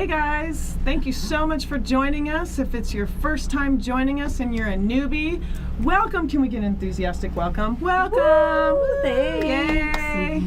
Hey guys, thank you so much for joining us. If it's your first time joining us and you're a newbie, welcome. Can we get an enthusiastic welcome? Welcome! Woo, thanks. Yay!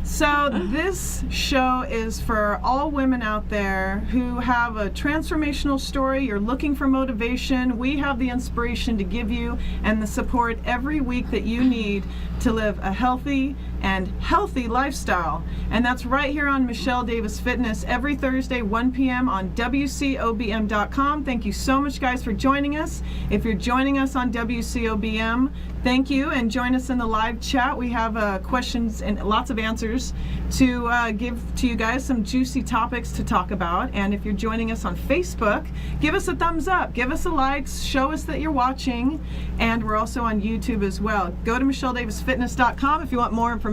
So this show is for all women out there who have a transformational story. You're looking for motivation. We have the inspiration to give you and the support every week that you need to live a healthy and healthy lifestyle. And that's right here on Michelle Davis Fitness every Thursday, 1 p.m. on WCOBM.com. Thank you so much, guys, for joining us. If you're joining us on WCOBM, thank you, and join us in the live chat. We have questions and lots of answers to give to you guys, some juicy topics to talk about. And if you're joining us on Facebook, give us a thumbs up, give us a like, show us that you're watching. And we're also on YouTube as well. Go to MichelleDavisFitness.com if you want more information.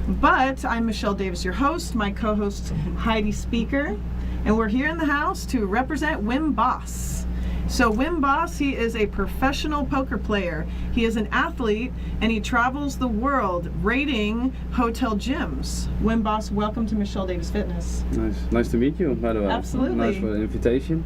But I'm Michelle Davis, your host, my co-host Heidi Speaker, and we're here in the house to represent Wim Bos. So Wim Bos, he is a professional poker player. He is an athlete, and he travels the world rating hotel gyms. Wim Bos, welcome to Michelle Davis Fitness. Nice to meet you, by the way. Absolutely. Nice for the invitation.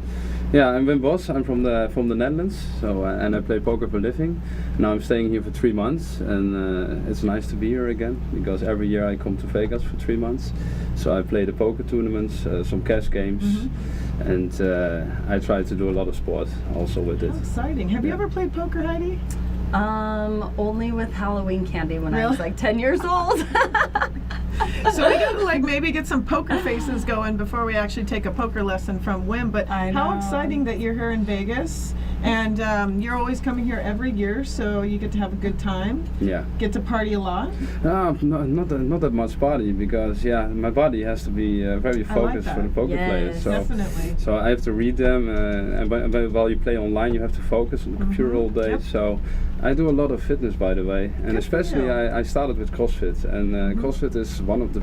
Yeah, I'm Wim Bos. I'm from the Netherlands, so and I play poker for a living. Now I'm staying here for 3 months, and it's nice to be here again because every year I come to Vegas for 3 months. So I play the poker tournaments, some cash games, and I try to do a lot of sport also with it. How exciting! Have you ever played poker, Heidi? Only with Halloween candy when I was like 10 years old. So we gotta like maybe get some poker faces going before we actually take a poker lesson from Wim. But how exciting that you're here in Vegas, and you're always coming here every year, so you get to have a good time. Yeah. Get to party a lot. Not that much party because my body has to be very focused for the poker players. So definitely. So I have to read them, and while you play online, you have to focus on the computer all day. Yep. So I do a lot of fitness, by the way, and Good especially I started with CrossFit, and CrossFit is one of the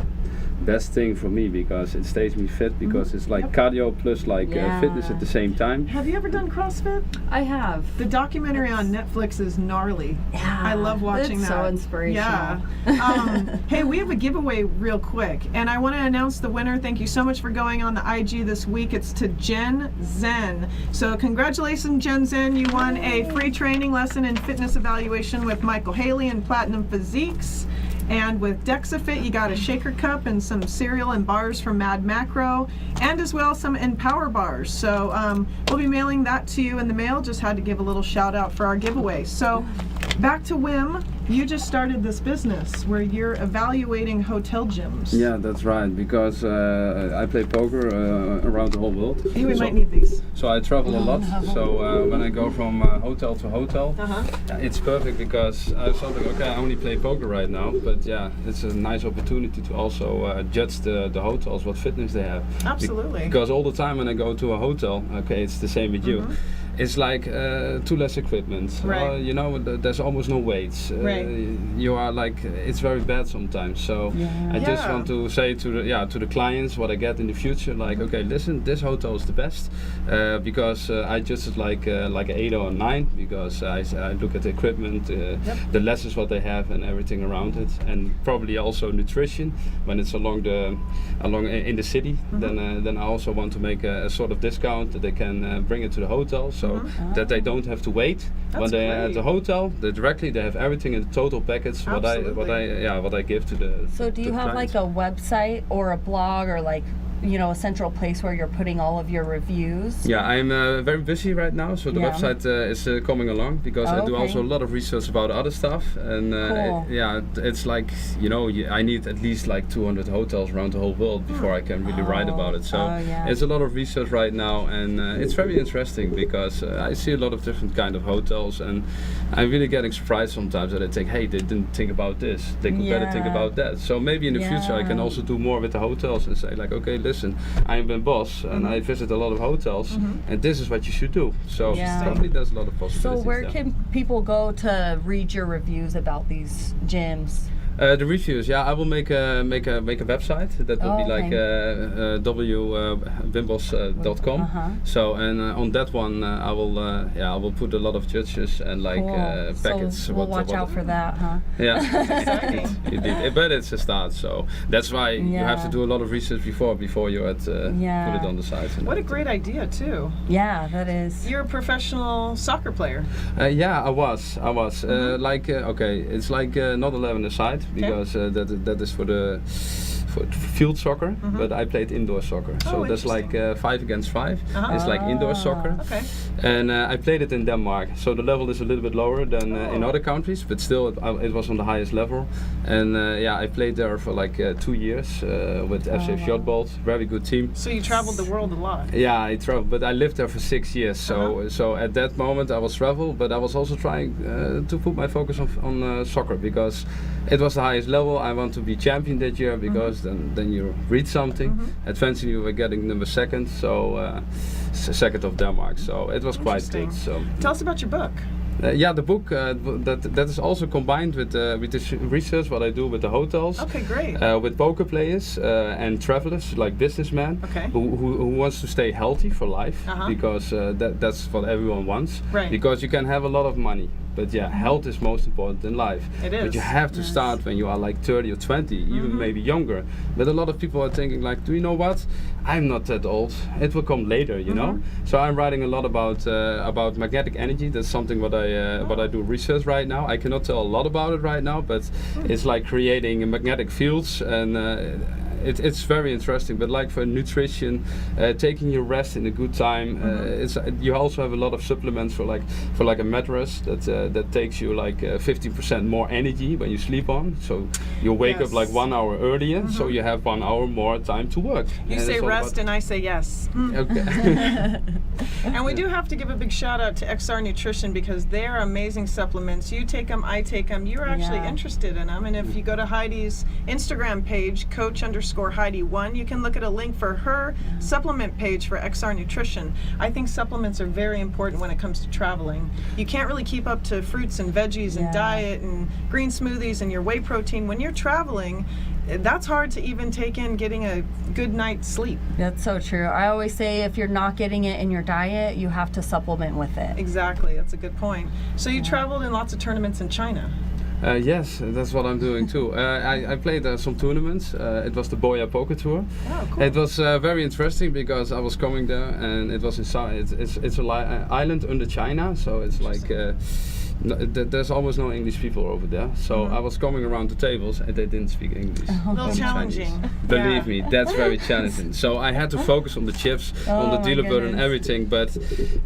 best thing for me because it stays me fit because it's like cardio plus like fitness at the same time. Have you ever done CrossFit? I have. The documentary on Netflix is gnarly. Yeah, I love watching it's that. so inspirational. Yeah. Hey, we have a giveaway real quick, and I want to announce the winner. Thank you so much for going on the IG this week. It's to Jen Zen. So congratulations, Jen Zen. You won a free training lesson in fitness evaluation with Michael Haley and Platinum Physiques. And with DexaFit, you got a shaker cup and some cereal and bars from Mad Macro, and as well some Empower bars. So we'll be mailing that to you in the mail. Just had to give a little shout out for our giveaway. So back to Wim. You just started this business where you're evaluating hotel gyms. Yeah, that's right, because I play poker around the whole world. Hey, we might need these. So I travel a lot, so when I go from hotel to hotel, it's perfect because I thought, okay, I only play poker right now, but yeah, it's a nice opportunity to also judge the hotels, what fitness they have. Absolutely. Because all the time when I go to a hotel, okay, it's the same with you. It's like too less equipment. Right. You know, there's almost no weights. You are like, it's very bad sometimes. So I just want to say to the clients what I get in the future. Like, okay, listen, this hotel is the best because I just like an 8 or a 9 because I look at the equipment, the lessons what they have and everything around it, and probably also nutrition when it's along in the city. Then I also want to make a sort of discount that they can bring it to the hotel. So that they don't have to wait. When they're at the hotel, they have everything in the total package. What I give to the. So do you have clients. like a website or a blog or like, you know, a central place where you're putting all of your reviews? Yeah, I'm very busy right now, so the website is coming along because I do also a lot of research about other stuff, and it's like, you know, I need at least like 200 hotels around the whole world before I can really write about it. So it's a lot of research right now, and it's very interesting because I see a lot of different kind of hotels, and I'm really getting surprised sometimes that I think, hey, they didn't think about this, they could better think about that. So maybe in the future I can also do more with the hotels and say like, okay, listen, I'm Wim Bos and I visit a lot of hotels, and this is what you should do. So probably there's a lot of possibilities. So where can people go to read your reviews about these gyms? The reviews, yeah, I will make a website that will be like wwimbos.com. So and on that one I will put a lot of judges and like packets. So we'll watch out for that, huh? Yeah, indeed. But it's a start, so that's why you have to do a lot of research before you put it on the site. What a great idea too. Yeah, that is. You're a professional soccer player. Yeah, I was. It's like not 11 aside because that is for field soccer, but I played indoor soccer. So that's like 5 against 5. It's like indoor soccer. Okay. And I played it in Denmark. So the level is a little bit lower than in other countries, but still it was on the highest level. And I played there for like 2 years with FC Fjordbold, very good team. So you traveled the world a lot. Yeah, I traveled, but I lived there for 6 years. So at that moment I was travel, but I was also trying to put my focus on soccer because it was the highest level. I want to be champion that year because then you read something. Advancing, you were getting number 2nd, so 2nd of Denmark. So it was quite big. So tell us about your book. The book that is also combined with this research what I do with the hotels. Okay, great. With poker players and travelers like businessmen who wants to stay healthy for life because that's what everyone wants. Right. Because you can have a lot of money, but health is most important in life. It is. But you have to start when you are like 30 or 20, even maybe younger. But a lot of people are thinking like, do you know what? I'm not that old. It will come later, you know. So I'm writing a lot about magnetic energy. That's something what I do research right now. I cannot tell a lot about it right now, but it's like creating magnetic fields and. It's very interesting, but like for nutrition, taking your rest in a good time, you also have a lot of supplements for like a mattress that takes you like 15% more energy when you sleep on. So you wake up like 1 hour earlier, so you have 1 hour more time to work. You say rest, and I say yes. Okay. And we do have to give a big shout out to XR Nutrition because they are amazing supplements. You take them, I take them. You're actually interested in them, and if you go to Heidi's Instagram page, Coach_Heidi1, you can look at a link for her supplement page for XR Nutrition. I think supplements are very important when it comes to traveling. You can't really keep up to fruits and veggies and diet and green smoothies and your whey protein. When you're traveling, that's hard to even take in getting a good night's sleep. That's so true. I always say if you're not getting it in your diet, you have to supplement with it. Exactly, that's a good point. So you traveled in lots of tournaments in China. Yes, that's what I'm doing too. I played some tournaments. It was the Boya Poker Tour. Oh, cool. It was very interesting because I was coming there and it was inside. It's an island under China, so it's like there's almost no English people over there. So I was coming around the tables and they didn't speak English. A little challenging. Believe me, that's very challenging. So I had to focus on the chips, on the dealer board and everything. But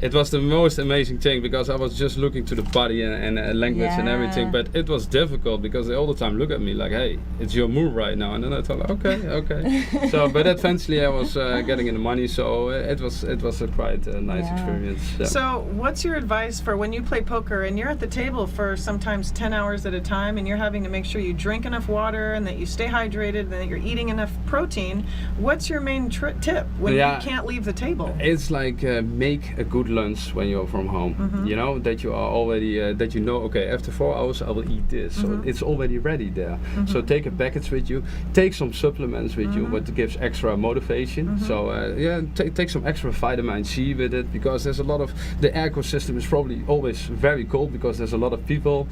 it was the most amazing thing because I was just looking to the body and language and everything. But it was difficult because they all the time look at me like, hey, it's your move right now. And then I thought, okay. So, but eventually I was getting in the money. So it was a quite nice experience. Yeah. So what's your advice for when you play poker and you're at the table for sometimes 10 hours at a time and you're having to make sure you drink enough water and that you stay hydrated and that you're eating enough protein? What's your main tip when you can't leave the table? It's like make a good lunch when you're from home. You know, that you are already, that you know, okay, after 4 hours I will eat this. So it's already ready there. So take a package with you, take some supplements with you, what gives extra motivation. So take some extra vitamin C with it because there's a lot of, the ecosystem is probably always very cold because there's a lot of people,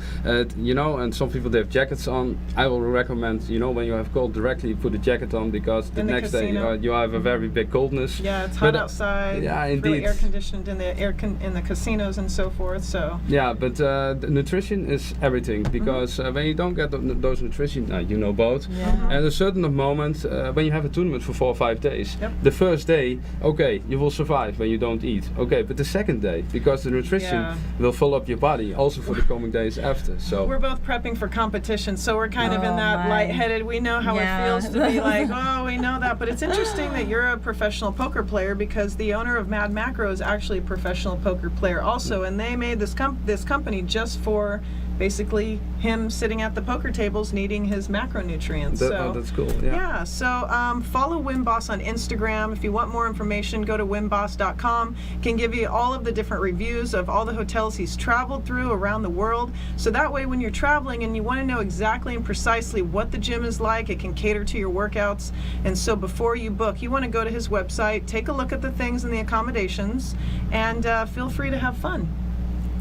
you know, and some people they have jackets on. I will recommend, you know, when you have cold directly put a jacket on because the next day you have a very big coldness. Yeah, it's hot outside. Yeah, it's indeed. really air conditioned in the in the casinos and so forth. So yeah, but the nutrition is everything because when you don't get those nutrition, you know both. At a certain moment, when you have a tournament for 4 or 5 days, the first day, okay, you will survive when you don't eat. Okay, but the second day, because the nutrition will fill up your body, also for the coming days after. So we're both prepping for competition, so we're kind of in that lightheaded. We know how it feels to be like, oh, we know that. But it's interesting that you're a professional poker player because the owner of Mad Macro is actually a professional poker player also, and they made this company just for basically him sitting at the poker tables needing his macronutrients. That's cool. Yeah. So follow Wim Boss on Instagram. If you want more information, go to wimboss.com. Can give you all of the different reviews of all the hotels he's traveled through around the world. So that way when you're traveling and you want to know exactly and precisely what the gym is like, it can cater to your workouts. And so before you book, you want to go to his website, take a look at the things and the accommodations, and feel free to have fun.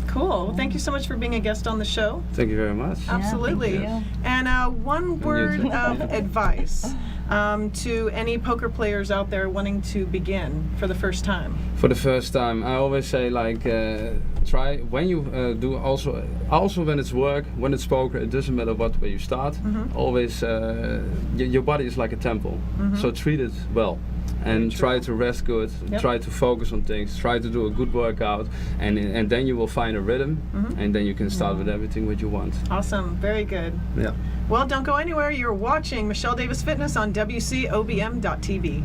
Cool. Well, thank you so much for being a guest on the show. Thank you very much. Absolutely. Yeah, thank you. And one word of advice to any poker players out there wanting to begin for the first time. For the first time, I always say like try when you do also when it's work, when it's poker, it doesn't matter what way you start. Always your body is like a temple, so treat it well. And try to rest good, try to focus on things, try to do a good workout, and then you will find a rhythm, and then you can start with everything what you want. Awesome, very good. Yeah. Well, don't go anywhere. You're watching Michelle Davis Fitness on WCOBM.tv.